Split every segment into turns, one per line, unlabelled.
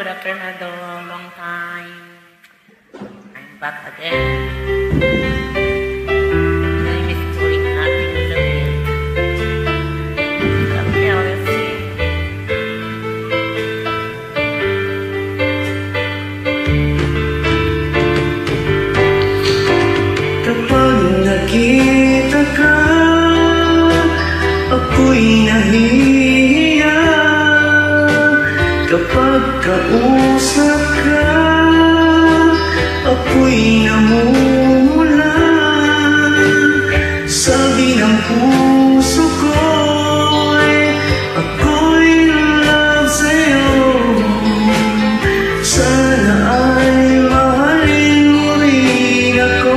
good after another long time. I'm back again. My name is Joy Ating Louie. Okay, let's see.
Kapag nakita ka, ako'y nahihiya. Kapag kausap ka, ako'y namumula. Sabi ng puso ko'y ako'y love sa'yo. Sana ay mahalin mo rin ako.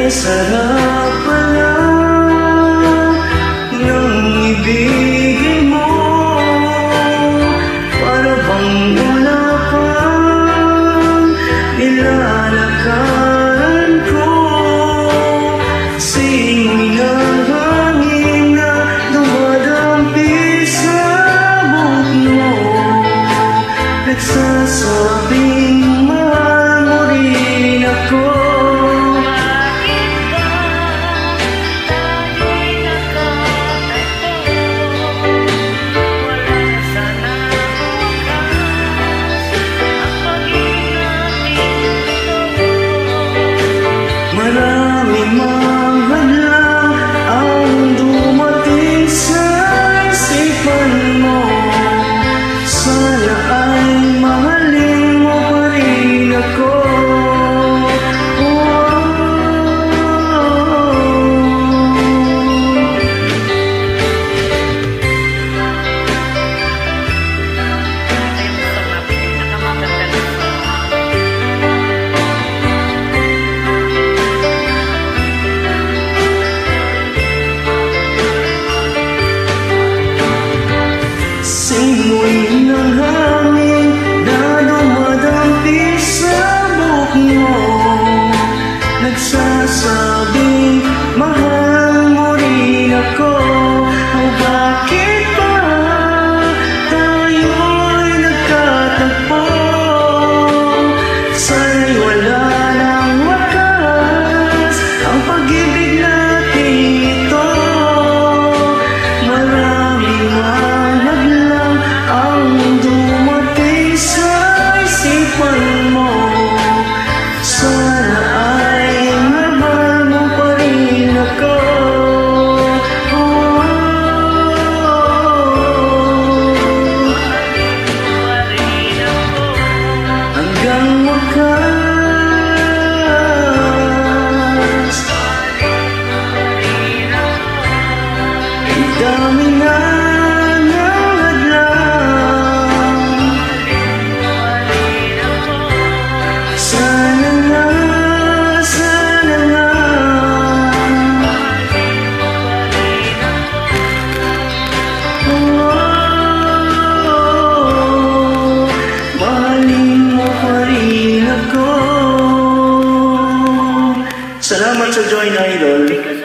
Sarap pala ng ibigay mo. Para bang wala pang nilalakaran ko. Simoy ng hangin na dumadampi sa buhok mo. Nagsasabing mahal mo rin ako. Maraming mga hadlang ang dumating sa isipan mo. Sana ay mahalin mo pa rin ako. Simoy ng hangin na dumadampi sa buhok mo. Nagsasabing mahal mo rin ako. O bakit ba tayo'y nagkatagpo? Sana'y wala nang wakas ang pag-ibig natin ito. Maraming ang dumating sa isipan mo. Sana ay mahal mo pa rin ako. Hanggang wakas, ang dami na Salamat sa Joy na Idol.